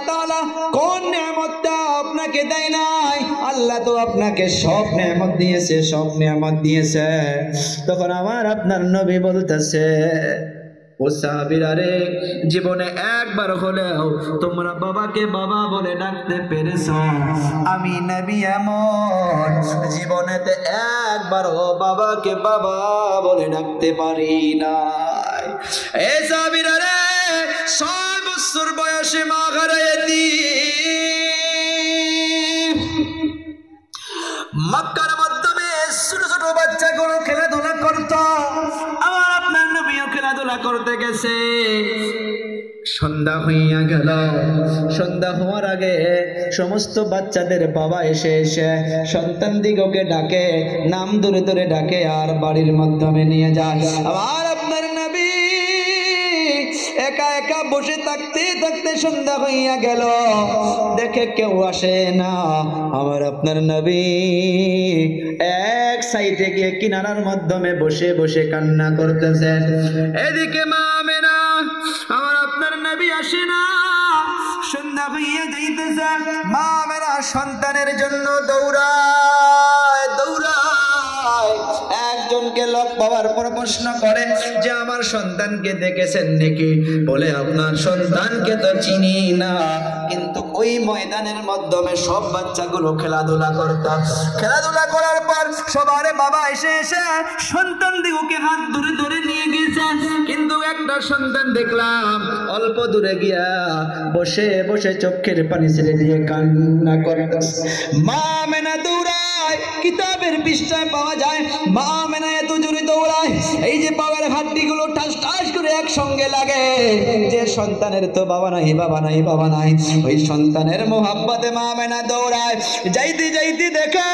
তাআলা কোন নেয়ামতটা আপনাকে দেয় নাই? আল্লাহ তো আপনাকে সব নেয়ামত দিয়েছে, সব নেয়ামত দিয়েছে। তখন আমার আপনার নবী বলতেছে, ও সাহাবীরা রে, জীবনে একবার হলেও তোমরা বাবাকে বাবা বলে ডাকতে পেরেছো? আমি নবী এমন জীবনেতে একবারও বাবাকে বাবা বলে ডাকতে পারি নাই। এ সাহাবীরা রে, 6 বছর বয়সে মা হারাইতি মক্কার মাধ্যমে ছোট ছোট বাচ্চাগুলো খেলাধুলা করতো। আমার আপনার নবীও খেলাধুলা করতে গেছে। সন্ধ্যা হইয়া গেল। সন্ধ্যা হওয়ার আগে সমস্ত বাচ্চাদের বাবা এসে এসে সন্তান দিগকে ডাকে, নাম ধরে ধরে ডাকে আর বাড়ির মাধ্যমে নিয়ে যায়। আমার আপনার নবী একা একা বসে থাকতে থাকতে সন্ধ্যা হইয়া গেল, দেখে কেউ আসে না। আমার আপনার নবী এক সাইডে গিয়ে কিনারার মাধ্যমে বসে বসে কান্না করতেছেন। এদিকে মা আমেনা, আমার আপনার নবী আসে না। সন্ধ্যা হইয়া যাইতেছে, মা আমেনা সন্তানের জন্য দৌড়ায় দৌড়ায়। একজনকে লোক পাওয়ার পর প্রশ্ন করে যে আমার সন্তানকে দেখেছেন নাকি? বলে আপনার সন্তানকে তো চিনি না, কিন্তু ওই ময়দানের মাধ্যমে সব বাচ্চাগুলো খেলাধুলা করতাম। খেলাধুলা করার পর সবার বাবা এসে এসে সন্তান দিগকে হাত ধরে ধরে নিয়ে গেছে, কিন্তু একটা সন্তান দেখলাম অল্প দূরে গিয়া বসে বসে চোখের পানি ছেড়ে দিয়ে কান্না করতেছে। মা আমেনা দৌড়ায়, কিতাবের পৃষ্ঠায় পাওয়া যায় মা আমেনা এত জোরে দৌড়ায়, এই যে পাওয়ার হাড্ডিগুলো ঠাস ঠাস করে একসঙ্গে লাগে। যে সন্তানের তো বাবা নাই, বাবা নাই, বাবা নাই, ওই সন্তানের মোহাব্বতে মা আমেনা দৌড়ায়। যাইতে যাইতে দেখে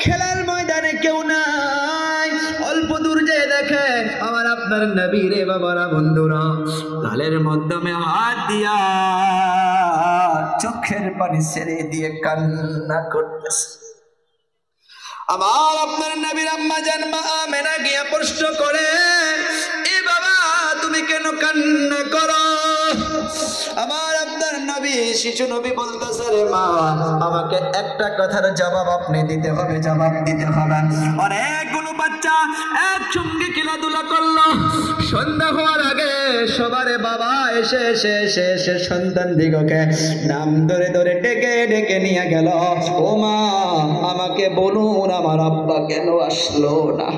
খেলার ময়দানে কেউ নাই। অল্প দূর যে দেখে আমার আপনার নবী রে বাবারা বন্ধুরা গালের মাধ্যমে হাত দিয়া চোখের পানি ছেড়ে দিয়ে কান্না করতেছে। আমার আপনার নবীর আম্মা জান মা আমেনা গিয়া প্রশ্ন করে, এ বাবা তুমি কেন কান্না করো? আমার আপনার নবী শিশু নবী বলতেছে, রে মা, আমাকে একটা কথার জবাব আপনি দিতে হবে, জবাব দিতে হবে। অনেকগুলো বাচ্চা একসঙ্গে খেলাধুলা করলো। সন্ধ্যা হওয়ার আগে সবারে বাবা এসে এসে এসে এসে সন্তান দিগকে নাম ধরে ধরে ডেকে ডেকে নিয়ে গেল। ও মা, আমাকে বলুন আমার আব্বা কেন আসলো না?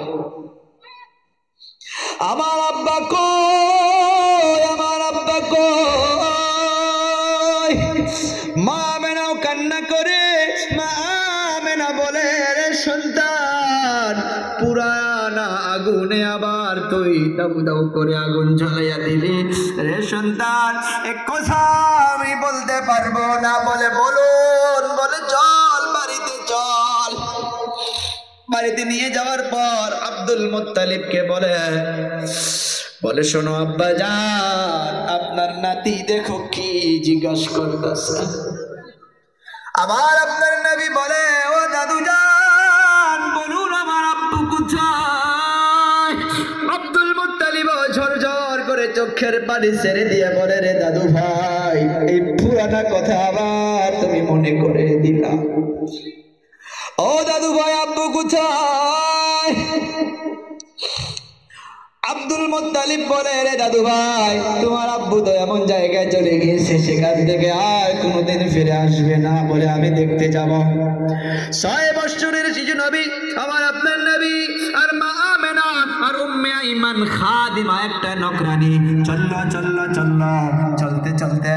আমার আব্বা কই? আমার আব্বা কই? মা আমেনাও কান্না করে। মা আমেনা বলে, রে সন্তান, পুরানা আগুনে আবার তুই দাউ দাউ করে আগুন জ্বালাইয়া দিলি। রে সন্তান, এক কথা আমি বলতে পারবো না। বলে বলুন। বলে চল বাড়িতে চল। বাড়িতে নিয়ে যাওয়ার পর আব্দুল মুত্তালিবকে বলে শোনো আব্বা জান, আপনার নাতি দেখো কি জিজ্ঞাসা করতেছে। আমার আপনার নবী বলে, ও দাদু জান, বলুন আমার আব্বু কোথায়? আব্দুল মুত্তালিব ঝরঝর করে চোখের পানি ছেড়ে দিয়ে বলে, রে দাদু ভাই, এই পুরানা কথা আবার তুমি মনে করে দিলা। ও দাদু ভাই, আব্বু কোথায়? আব্দুল মুত্তালিব বলে, রে দাদু ভাই, তোমার আব্বু তো এমন জায়গায় চলে গিয়েছে, সেখান থেকে আর কোনোদিন ফিরে আসবে না। বলে আমি দেখতে যাব। 6 বছরের শিশু নবী আমার আপনার নবী আর মা আমেনা আর উম্মে আইমান খাদিমা একটা নকরানি চললো চললো চললো। চলতে চলতে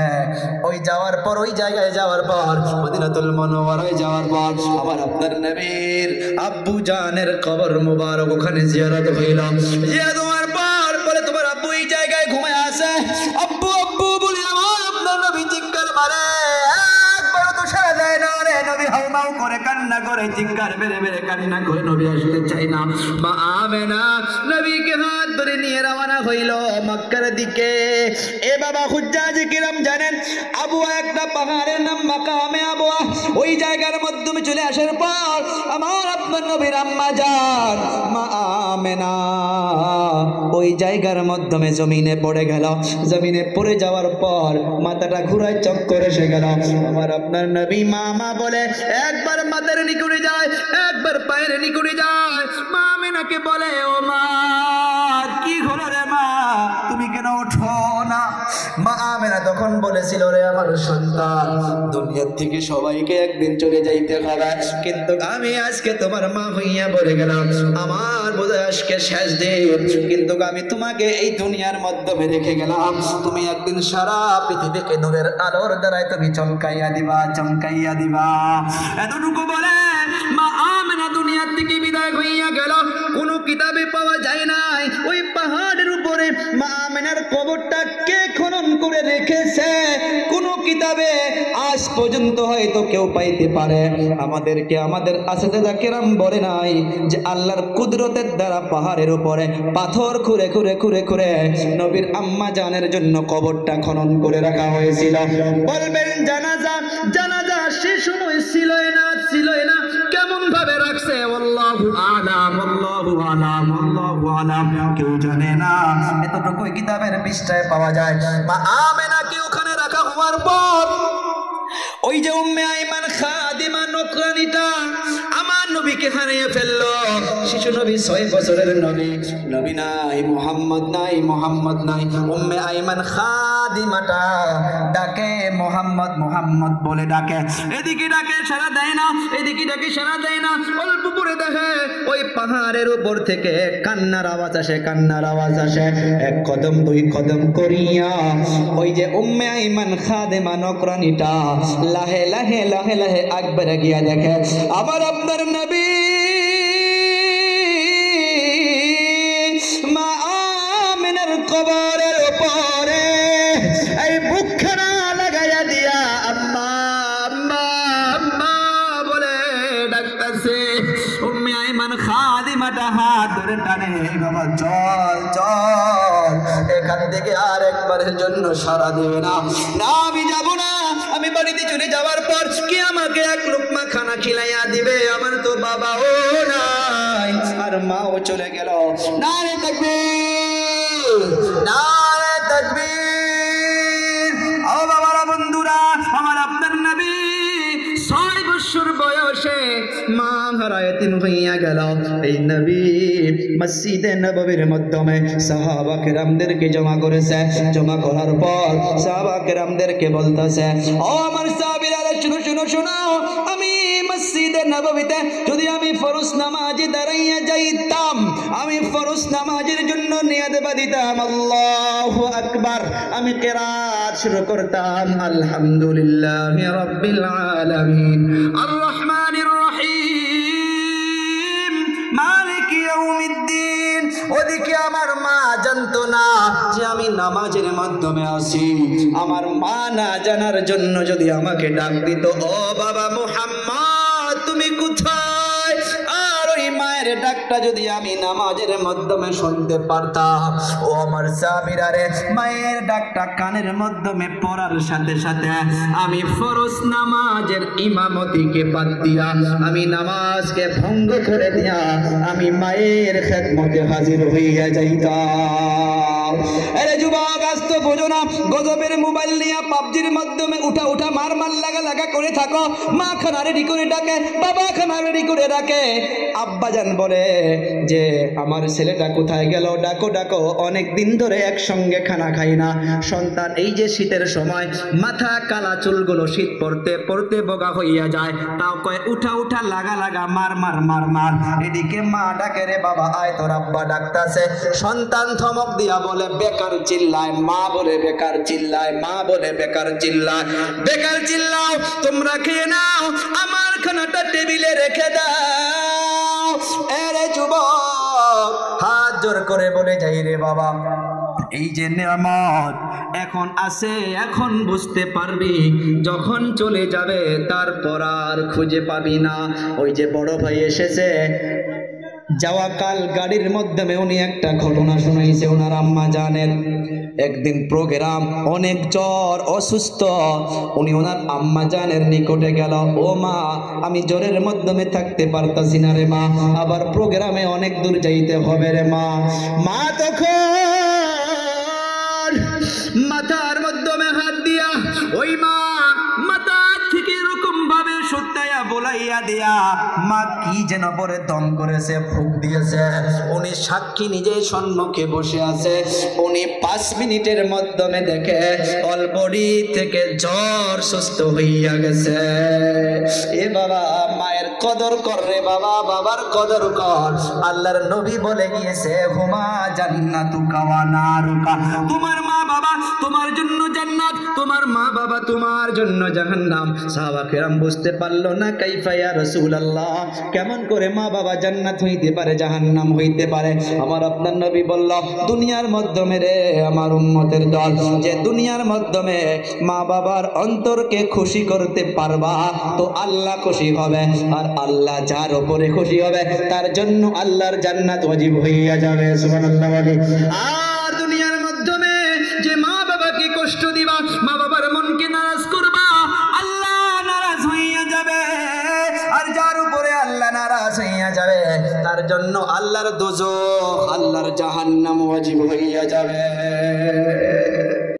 ওই যাওয়ার পর, ওই জায়গায় যাওয়ার পর, মদিনাতুল মুনাওয়ারায় যাওয়ার পর আমার আপনার নবীর আব্বু জানের কবর মুবারক ওখানে জিয়ারত হইল। জিয়ারত হওয়ার পর বলে, তোমার আব্বু এই জায়গায় ঘুমায় আছে। আব্বু আব্বু বলে আমার আপনার নবী চিৎকার মারে, একবার তো সারা দেয় না। রে নবী হাউমাউ করে কান্না করে চিৎকার বেড়ে বেড়ে কান্না করে নবী আসতে চাই না। মা আমেনা নবীকে হাত ধরে নিয়ে রওনা হইল মক্কার দিকে। এ বাবা হুজ্জাজ কিরাম জানেন, আবুয়া একটা পাহাড়ের নাম মাকামে আবুয়া। ওই জায়গার মাধ্যমে চলে আসার পর আমার আপনার নবীর আম্মা জান মা আমেনা ওই জায়গার মাধ্যমে জমিনে পড়ে গেল। জমিনে পড়ে যাওয়ার পর মাথাটা ঘুরায় চক্কর এসে গেল। আমার আপনার নবী মামা বলে একবার মাথার নিকুড়ে যায়, একবার পায়ের নিকুড়ে যায়। মা আমেনাকে বলে, ও মা কি হলো রে মা, তুমি কেন ওঠো না? মা আমেনা তখন বলেছিল, রে আমার সন্তান, দুনিয়ার থেকে সবাইকে একদিন চলে যাইতে হবে, কিন্তু আমি আজকে তোমার মা হইয়া বলে গেলাম আমার বোধহয় আজকে শেষ দিন, কিন্তু আমি তোমাকে এই দুনিয়ার মাধ্যমে রেখে গেলাম। তুমি একদিন সারা পৃথিবীকে নূরের আলোর দ্বারাই তুমি চমকাইয়া দিবা, চমকাইয়া দিবা। এতটুকু বলে মা আমেনা দুনিয়ার থেকে বিদায় হইয়া গেল। কোনো কিতাবে পাওয়া যায় নাই ওই পাহাড়ের উপরে মা আমেনার কবরটা কে খনন করে রেখেছে। কোন কিতাবে আজ পর্যন্ত হয়তো কেউ পাইতে পারে। আমাদেরকে আমাদের আসেদা কেরাম বলে নাই যে আল্লাহর কুদরতের দ্বারা পাহাড়ের উপরে পাথর খুঁড়ে খুঁড়ে খুঁড়ে খুঁড়ে নবীর আম্মা জানের জন্য কবরটা খনন করে রাখা হয়েছিল। বলবেন জানাজা, জানাজা সে সময় ছিলই না, ছিলই না, কেমন ভাবে রাখছে আল্লাহু আলাম, আল্লাহু আলাম, আল্লাহু আলাম, কেউ জানে না। এতটুকু কিতাবের পৃষ্ঠায় পাওয়া যায়। মা আমেনাকে ওখানে রাখা হওয়ার পর ওই যে উম্মে আইমান খাদিমা নকরানিটা আমার নবীকে হারিয়ে ফেললো। শিশু নবী 6 বছরের নবী, নবী নাই, মুহাম্মদ নাই, মুহাম্মদ নাই। উম্মে আইমান খাদিমাটা ডাকে মুহাম্মদ, মুহাম্মদ বলে ডাকে। এদিকে ডাকে সাড়া দেয় না, এদিকে ডাকে সাড়া দেয় না। অল্প পরে দেখে ওই পাহাড়ের উপর থেকে কান্নার আওয়াজ আসে, কান্নার আওয়াজ আসে। এক কদম দুই কদম করিয়া ওই যে উম্মে আইমান খাদিমা নকরানিটা লাহে লাহে লাহে লাহে আকবরে গিয়া দেখে আবার আপনার নবী মা আমেনার কবরের উপরে এই বুকখানা লাগাইয়া দিয়া আম্মা আম্মা আম্মা বলে ডাকতেছে। উম্মে আইমান খাদিমাটা হাত ধরে টানে, বাবা চল চল, এখান থেকে আর একবারের জন্য সাড়া দেবে না। না আমি যাব না, আমি বাড়িতে চলে যাওয়ার পর কি আমাকে এক লোকমা খানা খিলাইয়া দিবে? আমার তো বাবাও নাই আর মাও চলে গেল। নারে তাকবীর, নারে তাকবীর। ও বাবারা, বন্ধুরা, আমার আপনার নবী 6 বছর বয়সে মা হারা এতিম হইয়া গেল। এই নবী মসজিদে নববীর মাধ্যমে সাহাবা কেরামদেরকে জমা করেছে। জমা করার পর সাহাবা কেরামদেরকে বলতেছে, ও আমার সাহাবীরা, শুনো শুনো শুনো, আমি মসজিদে নববীতে যদি আমি ফরজ নামাজে দাঁড়াইয়া যাইতাম, আমি ফরজ নামাজের জন্য নিয়াত বাঁধিতাম আল্লাহু আকবার, আমি কিরাত শুরু করতাম আলহামদুলিল্লাহি রাব্বিল আলামিন আর রহমানির রহিম মালিকি ইয়াউমিদ্দিন। ওদিকে আমার মা জানতো না যে আমি নামাজের মাধ্যমে আছি। আমার মা না জানার জন্য যদি আমাকে ডাক দিত, ও বাবা মুহাম্মদ তুমি কোথায়, আর ওই মায়ের ডাকটা যদি আমি নামাজের মাধ্যমে শুনতে পারতাম, ও আমার সাহাবীরা রে, মায়ের ডাকটা কানের মাধ্যমে পড়ার সাথে সাথে আমি ফরজ নামাজের ইমামতিকে বাদ দিয়া, আমি নামাজকে ভঙ্গ করে দিয়া আমি মায়ের খেদমতে হাজির হইয়া যাইতাম। আরে যুবক, আজ তো বোঝো না, গজবের মোবাইল নিয়ে পাবজির মাধ্যমে উঠা উঠা মার মার লাগা লাগা করে থাকো। মা খানা রেডি করে ডাকে, বাবা খানা রেডি করে ডাকে। আব্বাজান বলে যে আমার ছেলেটা কোথায় গেল, ডাকো ডাকো, অনেক দিন ধরে একসঙ্গে খানা খাই না। সন্তান এই যে শীতের সময় মাথা কালা চুলগুলো শীত পড়তে পড়তে বোগা হইয়া যায়, তাও কয় উঠা উঠা লাগা লাগা মার মার মার মার। এদিকে মা ডাকে, রে বাবা আয় তোর আব্বা ডাকতাছে। সন্তান ধমক দিয়া বলে বেকার চিল্লায়, মা বলে বেকার চিল্লায়, মা বলে বেকার চিল্লায়, বেকার চিল্লাও, তোমরা খেয়ে নাও, আমার খানাটা টেবিলে রেখে দাও। এরে যুবক, হাত জোর করে বলে যাই রে বাবা, এই যে নেয়ামত এখন আছে, এখন বুঝতে পারবি, যখন চলে যাবে তারপর আর খুঁজে পাবি না। ওই যে বড় ভাই এসেছে যাওয়া কাল গাড়ির মাধ্যমে উনি একটা ঘটনা শুনাইছে ওনার আম্মা জানেন। একদিন প্রোগ্রাম, অনেক জ্বর, অসুস্থ, উনি ওনার আম্মা জানের নিকটে গেল। ও মা, আমি জ্বরের মাধ্যমে থাকতে পারতাছি না রে মা, আবার প্রোগ্রামে অনেক দূর যাইতে হবে রে মা। মা তখন মাথার মাধ্যমে হাত দিয়া, ওই মা মাথা থেকে এরকম ভাবে সত্যায়া বলাইয়া দিয়া, মা কি যেন পরে দম করেছে, ফুক দিয়েছে। উনি সাক্ষী নিজে সম্মুখে বসে আছে। উনি 5 মিনিটের মাধ্যমে দেখে অলবডি থেকে জ্বর সুস্থ হইয়া গেছে। এ বাবা, মায়ের কদর কর রে বাবা, বাবার কদর কর। আল্লাহর নবী বলে গিয়েছে, হুমা জান্নাতুকা ওয়া নারুকা, তোমার মা বাবা তোমার জন্য জান্নাত, তোমার মা বাবা তোমার জন্য জাহান্নাম। সাহাবা কেরাম বুঝতে পারলো না, কাইফা ইয়া রাসূলুল্লাহ, কেমন করে মা বাবা জান্নাত হইতে পারে, জাহান্নাম হইতে পারে? আমার আপনার নবী বলল, দুনিয়ার মাধ্যমে রে আমার উম্মতের দল, যে দুনিয়ার মাধ্যমে মা বাবার অন্তরকে খুশি করতে পারবা তো আল্লাহ খুশি হবে, আর আল্লাহ যার উপরে খুশি হবে তার জন্য আল্লাহর জান্নাত ওয়াজিব হইয়া যাবে। সুবহানাল্লাহ বলি। আর দুনিয়ার মাধ্যমে যে মা বাবাকে কষ্ট দিবা, মা বাবার মনকে নারাজ করবা, আল্লাহ নারাজ হইয়া যাবে। আর যার উপরে আল্লাহ নারাজ হইয়া যাবে তার জন্য আল্লাহর দোজখ, আল্লাহর জাহান্নাম ওয়াজিব হইয়া যাবে।